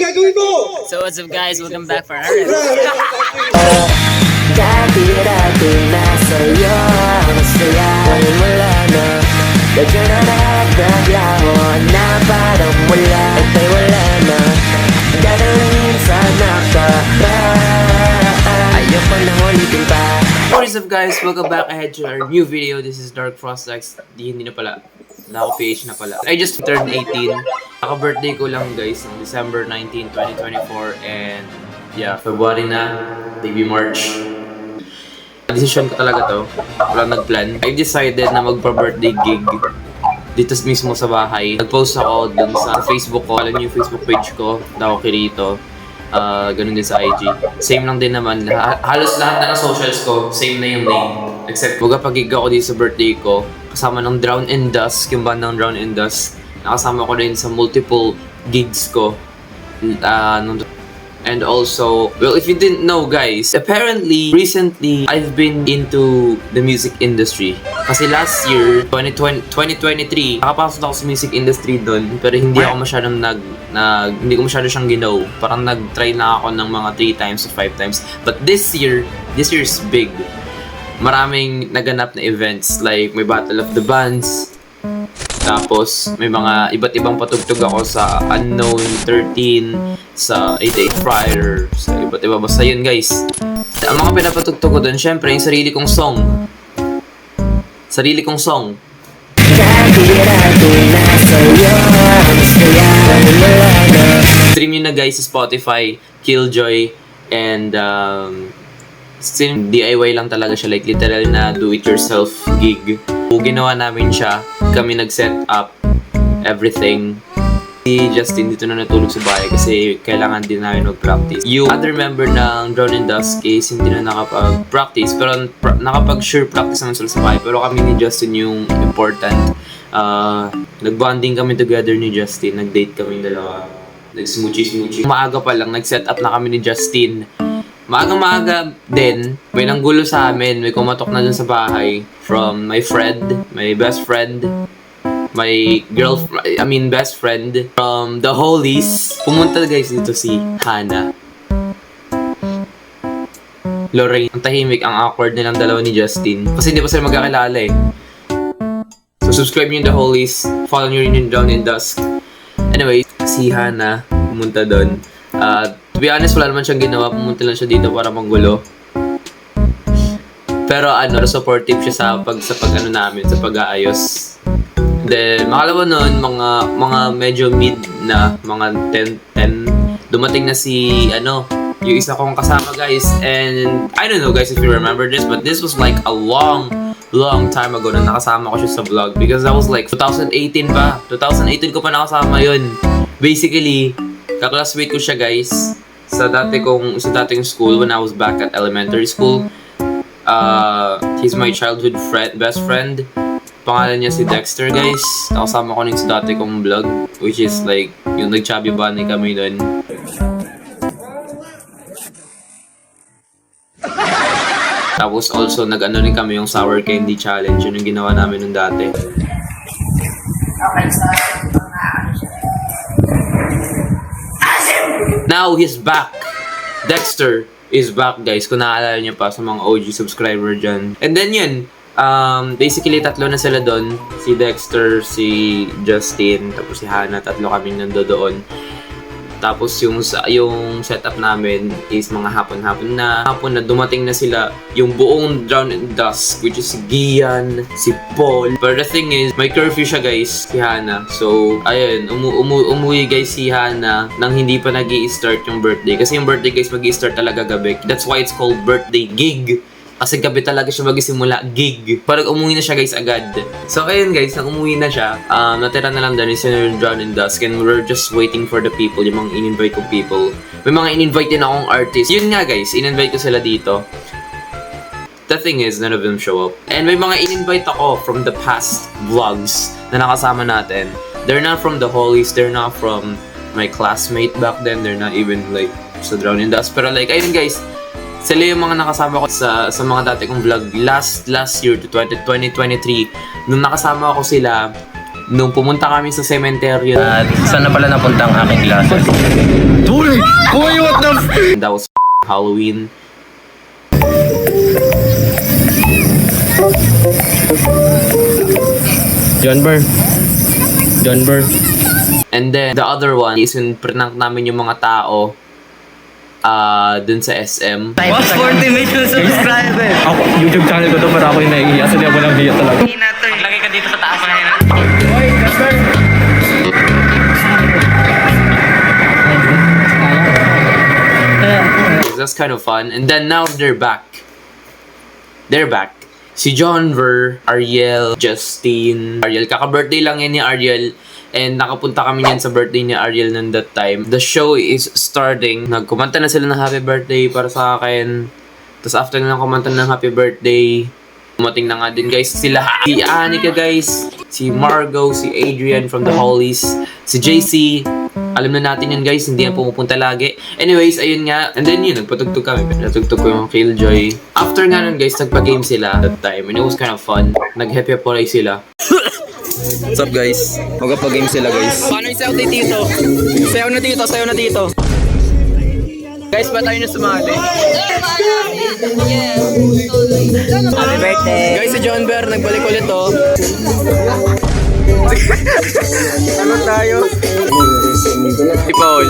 gagawin mo? So what's up guys, welcome back for another Dati-dati na sa'yo ang saya. Ngayon wala na, medyo na nagdaglaho na parang wala. At ay wala na, dadalhin sana ka ba? Ayaw ko nang ulitin pa. What is up guys, welcome back ahead to our new video. This is Dark Frost X. Hindi na pala, naka-PH na pala. I just turned 18. Naka-birthday ko lang guys, on December 19, 2024. And yeah, February na, maybe March. Decision ko talaga to. Wala nag-plan. I decided na magpa-birthday gig dito mismo sa bahay. Nag-post ako dun sa Facebook ko. Alam niyo yung Facebook page ko, Dao Kirito. Ganun din sa IG. Same lang din naman. Halos lahat na ng socials ko, same na yung name. Except, pag-gig ako dito sa birthday ko, kasama ng Drown and Dust, yung bandang Drown and Dust. Nakasama ko rin sa multiple gigs ko. And also, well, if you didn't know guys, apparently, recently, I've been into the music industry. Kasi last year, 2023, nakapasok ako sa music industry doon, pero hindi ako masyadong hindi ko masyado siyang ginaw. Parang nag-try na ako ng mga 3 times to 5 times. But this year's big. Maraming naganap na events, like may Battle of the Bands, tapos, may mga iba't ibang patugtog ako sa Unknown 13, sa 88 Friar, sa iba't iba. Basta yun guys. Ang mga pinapatugtog ko doon, syempre, yung sarili kong song. Sarili kong song. Stream yun na guys sa Spotify, Killjoy, and DIY lang talaga siya. Like, literal na do-it-yourself gig. Ginawa namin siya, kami nag-set up everything. Si Justin dito na natulog sa bahay kasi kailangan din namin mag-practice. Yung other member ng Drown and Dust case hindi na nakapag-practice, pero nakapag-sure practice naman sila sa bahay. Pero kami ni Justin yung important. Nag-bonding kami together ni Justin, nag-date kami dalawa, nag-smoochie. Maaga pa lang, nag-set up na kami ni Justin. Maaga din, may nanggulo sa amin, may kumatok na dun sa bahay from my friend, my best friend, my best friend from the Holies. Pumunta guys dito si Hannah. Lorraine, ang tahimik, ang awkward nilang dalawa ni Justin. Kasi hindi pa sila magkakilala eh. So subscribe nyo yung The Holies, follow nyo rin yung Drown and Dust. Anyway, si Hannah pumunta doon. To be honest, wala naman siyang ginawa. Pumunta lang siya dito para manggulo. Pero supportive siya sa pag-aayos. Then, makalawa nun, mga medyo mid na, mga 10, dumating na si, yung isa kong kasama guys. And, I don't know guys if you remember this, but this was like a long time ago na nakasama ko siya sa vlog. Because that was like 2018 pa. 2018 ko pa nakasama yun. Basically, kaklasmate ko siya guys sa dating school when I was back at elementary school. He's my childhood best friend. Pangalan niya si Dexter guys. Nakasama ko rin sa dati kong vlog, which is like yung nag-chubby bunny kami doon. Tapos also rin kami yung sour candy challenge. Yun yung ginawa namin nung dati. Now he's back. Dexter is back guys. Kung naaalala niyo pa sa mga OG subscriber dyan. And then yun, basically tatlo na sila doon. Si Dexter, si Justin, tapos si Hannah. Tatlo kaming nandoon. Tapos yung setup namin is mga hapon na dumating na sila yung buong Drown and Dust, which is si Gian, si Paul. But the thing is, may curfew siya guys, si Hannah. So, ayun, umuwi guys si Hannah nang hindi pa nag-i-start yung birthday. Kasi yung birthday guys mag-i-start talaga gabi. That's why it's called birthday gig. Kasi gabi talaga siya mag-isimula, gig. Parang umuwi na siya guys agad. So ayun guys, nang umuwi na siya, natira na lang doon yung Drown and Dust. And we're just waiting for the people, yung mga in-invite kong people. May mga in-invite din akong artist. Yun nga guys, in-invite ko sila dito. The thing is, none of them show up. And may mga in-invite ako from the past vlogs na nakasama natin. They're not from the Holies, they're not from my classmate back then. They're not even like sa Drown and Dust. Pero like, ayun guys, sila yung mga nakasama ko sa mga dati kong vlog last year to 2023. Nung nakasama ko sila, nung pumunta kami sa cemetery. At saan na pala napunta ang aking glasses? And that was Halloween. John Burr. And then, the other one is yung prank namin yung mga tao dun sa SM. Watch 40 million subscribers! Ako, YouTube channel ko to para ako yung naiiya. Kasi di ako lang hiya talaga. Lagay ka dito sa taas na yun. That's kind of fun. And then now they're back. They're back. Si John Ver, Ariel, Justine, Ariel. Kaka-birthday lang yan ni Ariel. And nakapunta kami yan sa birthday ni Ariel nun that time. The show is starting. Nagkumanta na sila ng happy birthday para sa akin. Tapos after na kumanta ng happy birthday, dumating na nga din guys sila. Si Anika guys, si Margo, si Adrian from the Hollies, si JC. Alam na natin yan guys, hindi yan pumupunta lagi. Anyways, ayun nga. And then yun, nagpatugtog kami. Natugtog ko yung Killjoy. After nga nun guys, nagpa-game sila that time. And it was kind of fun. Nag-happy polay sila. What's up guys? Magpa-game sila guys. Paano yung sayaw na dito? Sayaw na dito. Guys, ba tayo na sumali? Happy birthday! Guys, si John Bear, nagbalik ulit oh. Ano tayo? Si Paul.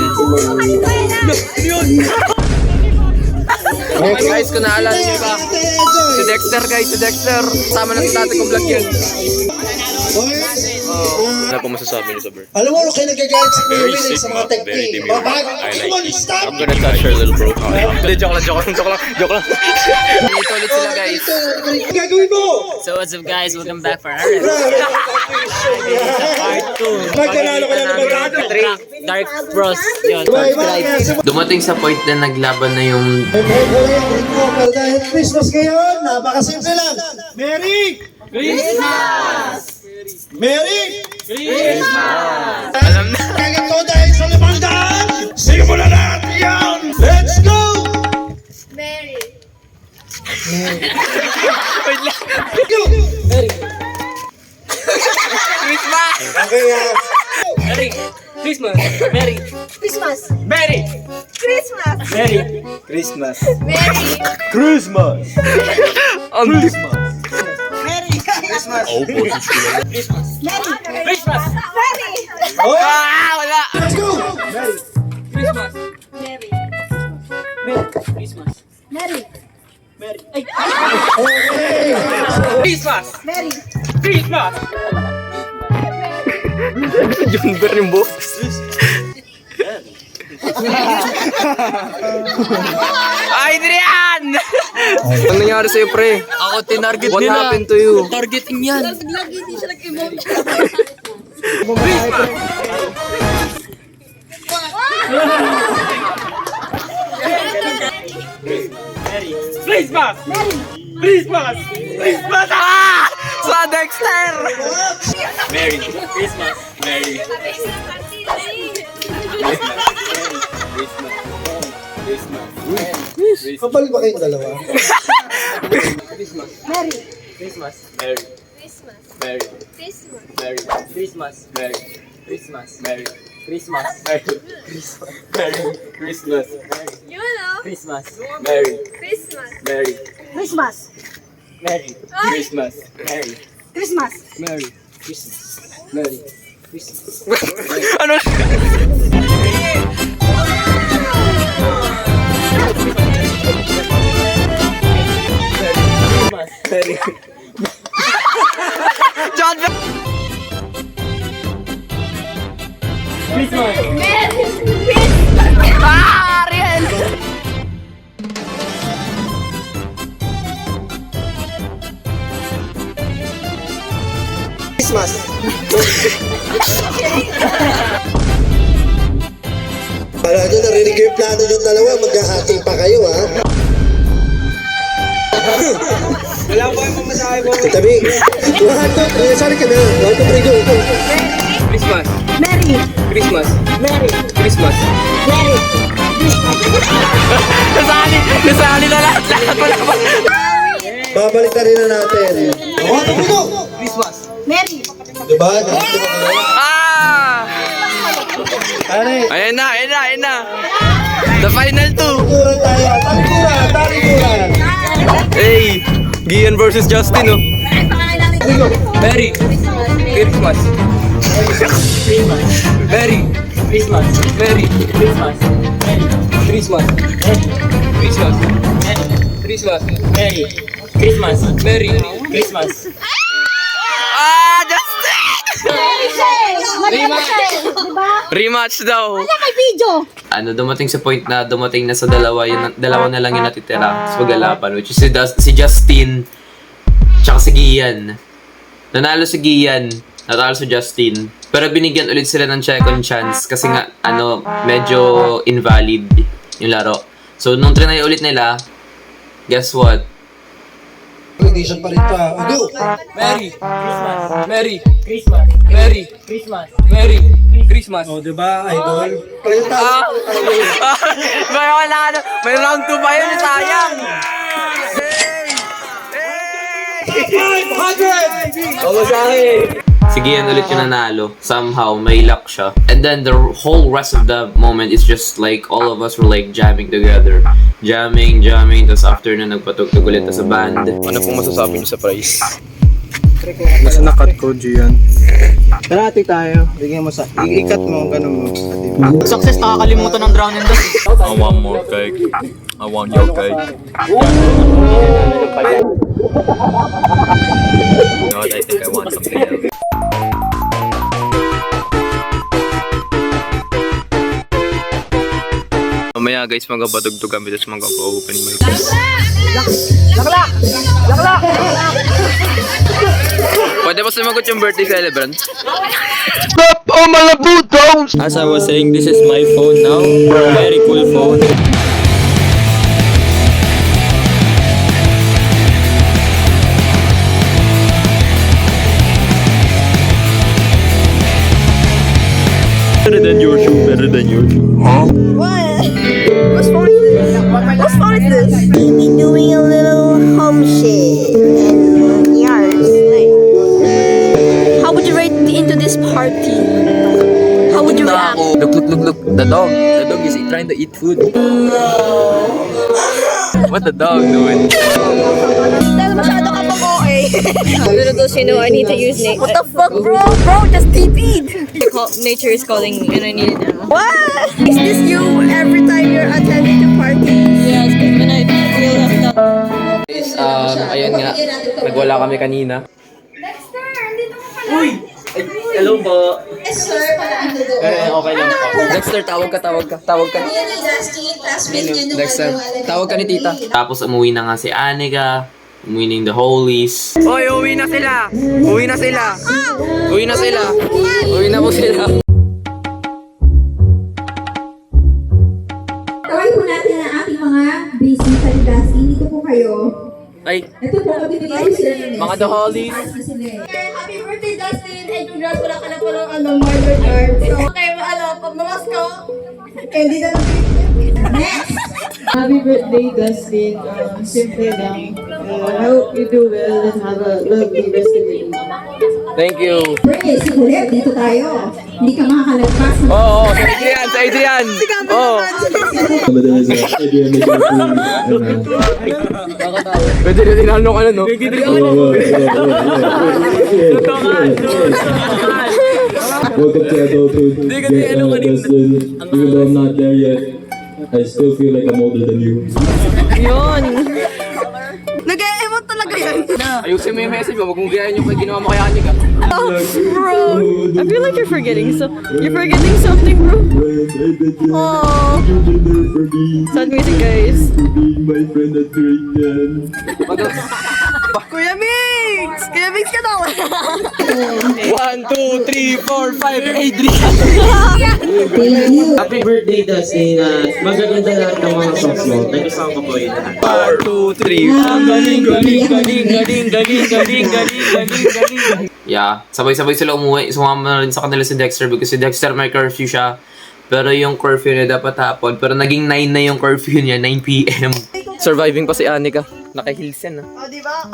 Guys, kung naalala niyo ba? Si Dexter guys, si Dexter. Sama na sa dati kong vlog yun. Ano po masasabi niyo sa bird? Alam mo, kayo nagagalit sa Kuya Will sa mga tagpi. Stop! I'm gonna touch her little bro. Hindi, joke lang. Dito ulit sila guys. Gagawin mo! So what's up guys, welcome back for our Magkalalo ka na naman Dark Bros. Yun. Dumating sa point na naglaban na yung Pero dahil Christmas ngayon, napakasimple lang. Merry! Merry! Alam na. Kagat ko dahil sa 500! Sige mo na lahat yan! Let's go! Mary. Go! Christmas! Okay, Merry Christmas. Merry Christmas. Merry Christmas. Merry Christmas. Mary. Christmas! Ang Christmas. Mary. wala! Let's go! Christmas. Mary. Christmas. Mary. Christmas. Mary. Christmas. John Bear yung boss. Adrian! Ano nangyari sa'yo, pre? Ako, tinarget What nila. What happened to you? Targeting yan. Lagi di siya nag-emote. Christmas. Christmas. Christmas. Ah! Sa Dexter! Merry Christmas. Merry Kapal ba kayong dalawa? Mary. Christmas. Merry Christmas. Merry Christmas. Merry Christmas. Merry Christmas. Merry Christmas. Merry Christmas. Merry Christmas. You know. Christmas. Merry Christmas. Merry Christmas. Merry Christmas. Merry Christmas. Merry Christmas. Merry Christmas. Ano? Merry John Bear! Christmas. Mary. Ah! Ariel! Christmas! Para nyo, narinig ko yung plano nyo dalawa, maghahati pa kayo, ha? Wala po yung mamasahe ko. Tabi, 1, 2, 3, sorry ka na. 1, 2, 3, go. Christmas. Mary. Christmas. Mary. Christmas. Mary. Nasali na lahat. Wala pa. Babalik na rin na natin. 1, 2, 3, go. Christmas. Mary. Diba? Ah! Ano eh? Ayan na. The final two. Talikuran tayo. Talikuran. Hey, Gian versus Justin, oh. Merry Christmas. Merry Christmas. Merry Christmas. Christmas. Christmas. Christmas. Merry Christmas. Merry. Christmas. Ah, Justin! Rematch! Diba? Rematch daw. Wala may video! Ano, dumating sa point na dumating na sa dalawa, dalawa na lang yung natitira sa paglalaban, which is si Justin tsaka si Gian. Nanalo si Gian, natalo si Justin. Pero binigyan ulit sila ng second chance kasi nga, ano, medyo invalid yung laro. So, nung trinay ulit nila, guess what? Edition pa rin pa. Go! Merry Christmas. Merry Christmas. Merry Christmas. Merry Christmas. O, diba, idol? Kayo Ah! May round 2 pa yun, sayang! Si Gian ulit yung nanalo. Somehow, may luck siya. And then the whole rest of the moment is just like all of us were like jamming together. Jamming. Tapos after na nagpatugtog ulit sa band. Ano pong masasabi niyo sa price? Mas nakat ko, Gian. Karate tayo. Bigyan mo sa... Ikat mo, ganun mo. Success, nakakalimutan ng drown and dust. I want more cake. I want your cake. You know what? I think I want something else. Mamaya guys, magpatugtog kami tapos magpa-open mic. Pwede ba sumagot yung birthday celebrant? As I was saying, this is my phone now. Very cool phone. Better than your shoe, better than your shoe. What? Whose phone is this? Whose phone is this? Maybe doing a little home shit and yours. How would you rate into this party? How would you react? Look. The dog. The dog is trying to eat food. What the dog doing? Dahil masyado ka pang OA. Little does she know I need to use nature. What the fuck, bro? Bro, just TP'd. Nature is calling and I need it now. What? Is this you every time you're attending to parties? Yes, because when I feel left out. Guys, ayun nga. Nagwala kami kanina. Dexter, andito ka pala. Hello po. Sir, Okay lang po. Dexter, tawag ka. Dexter, tawag ka ni tita. Tapos umuwi na nga si Anika, umuwi ng The Holies. Hoy, uwi na sila! Uwi na po sila. Tawag po natin ang ating mga busy kalidasi. Dito po kayo. Ay, Ito po, magbibigay ko sila ng mga The Holies. Happy birthday, Dustin! And congrats, wala ka na palang murder card. So, okay, pagmamas ko. Hindi na Next! Happy birthday, Dustin. Simple lang. I hope you do well and have a lovely rest of the day. Thank you. Birthday, si Kulit, dito tayo. Hindi ka makakalagpas. Oo, sa Adrian. Oo. Pwede na tinanong ka na, no? Welcome to adulthood. Dustin, even though I'm not there yet, I still feel like I'm older than you. Nag-e-emote talaga yan. Ayusin mo yung message mo. Huwag mong gayahin yung ginawa mo kay Anika. Bro, I feel like you're forgetting something, bro. Aww. Sad music, guys. Being my friend at grade 10. Kuya Mix! Kuya Mix ka daw! 1, 2, 3, 4, 5, Adrian. Happy birthday, Dustin. Magaganda lahat ng mga songs mo. Thank you so much po yun. 1, 2, 3. Yeah, sabay-sabay sila umuwi. Sumama na rin sa kanila si Dexter because si Dexter may curfew siya. Pero yung curfew niya dapat hapon. Pero naging 9 na yung curfew niya, 9 p.m. Surviving pa si Anika. Naka-heels yan, O, diba?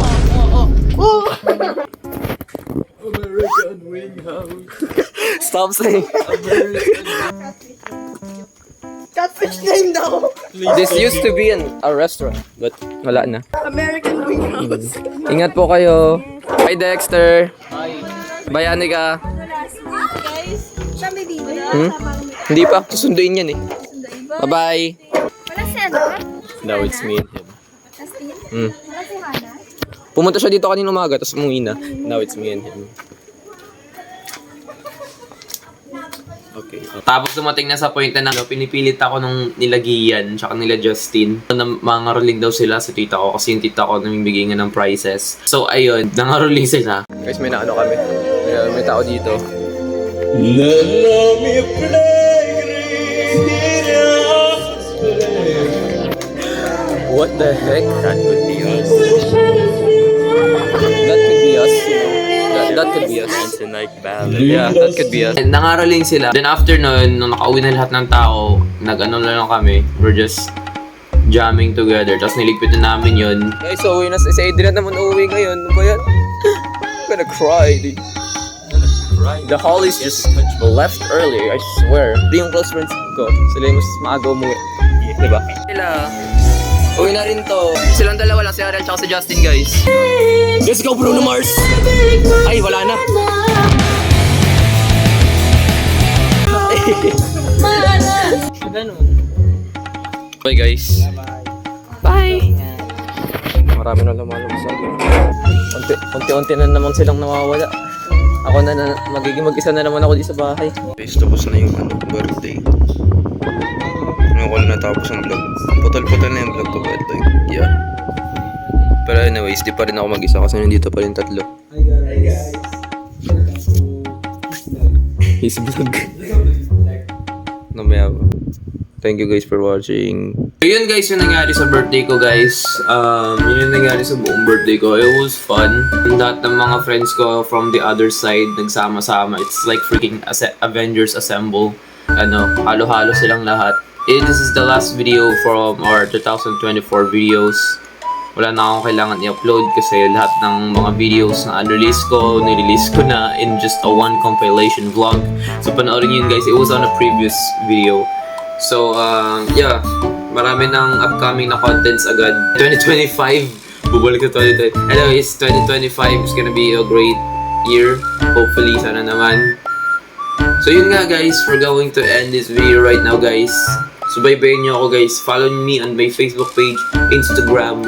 Stop saying. Catfish name daw. This used to be a restaurant, but wala na. American Winghouse. Ingat po kayo. Hi, Dexter. Bye, Anika. Guys, siya may video. Hindi pa. Susunduin yan eh. Bye-bye. Wala si ano? Now it's me and him. Justin? Wala si Hana? Pumunta siya dito kanina umaga, tapos umuwi na. Now it's me and him. Okay. Tapos dumating na sa point na pinipilit ako nung nila Gian tsaka nila Justin. Mangaroling daw sila sa tita ko kasi yung tita ko namimigay nga ng prizes. So ayun, nangaroling sila. Guys, may naano kami. May tao dito. What the heck? That could be us. That could be us, you know. That could be us. Yeah, that could be us. Nangaroling sila. Then after nun, nung nakauwi na lahat ng tao, nag-ano na lang kami. We're just jamming together. Tapos niligpit na namin yun. Guys, so uwi na. Si Adrian naman uuwi ngayon. Ano ba yan? I'm gonna cry, dude. The Hollies just left early, I swear. Hindi yung close friends ko. Sila yung mas maaga umuwi. Diba? Sila. Uwi na rin to. Silang dalawa lang, si Ariel tsaka si Justin, guys. Let's go, Bruno Mars! Ay, wala na. Bye, guys. Bye! Marami na lumalabas sa akin. Unti-unti na naman silang nawawala. Ako na magiging mag-isa na naman ako dito sa bahay. Guys, tapos na yung birthday. Ngayon ko na natapos ang vlog. Putol-putol na yung vlog ko, but like, yeah. Pero anyways, di pa rin ako mag-isa kasi nandito pa rin tatlo. Hi guys! His vlog. Namaya ba? Thank you guys for watching. So yun guys, yung nangyari sa birthday ko guys. Yun yung nangyari sa buong birthday ko. It was fun. Lahat ng mga friends ko from the other side nagsama-sama. It's like freaking Avengers Assemble. Ano, halo-halo silang lahat. This is the last video from our 2024 videos. Wala na akong kailangan i-upload kasi lahat ng mga videos na unrelease ko, nirelease ko na in just a one compilation vlog. So panoorin yun guys, it was on a previous video. So, yeah, marami ng upcoming na contents agad. 2025, bubalik na 2020. Anyways, 2025 is gonna be a great year. Hopefully, sana naman. So, yun nga guys, we're going to end this video right now guys. Subaybayin nyo ako guys. Follow me on my Facebook page, Instagram,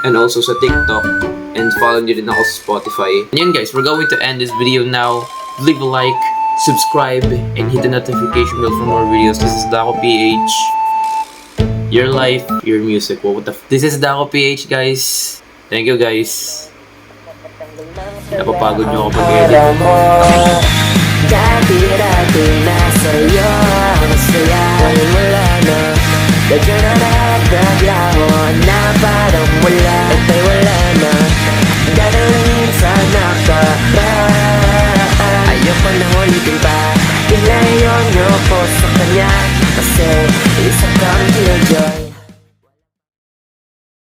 and also sa TikTok. And follow nyo rin ako sa Spotify. And yun guys, we're going to end this video now. Leave a like, subscribe, and hit the notification bell for more videos. This is Dako PH. Your life, your music. What the This is Dako PH, guys. Thank you, guys. Napapagod nyo ako pag-edit. Dati-dati nasa'yo ang saya. Ngayon wala na. Dadyo na lahat naglaho na parang wala. Ita'y wala na. Dadalhin sana ka. Ayoko nang ulitin pa.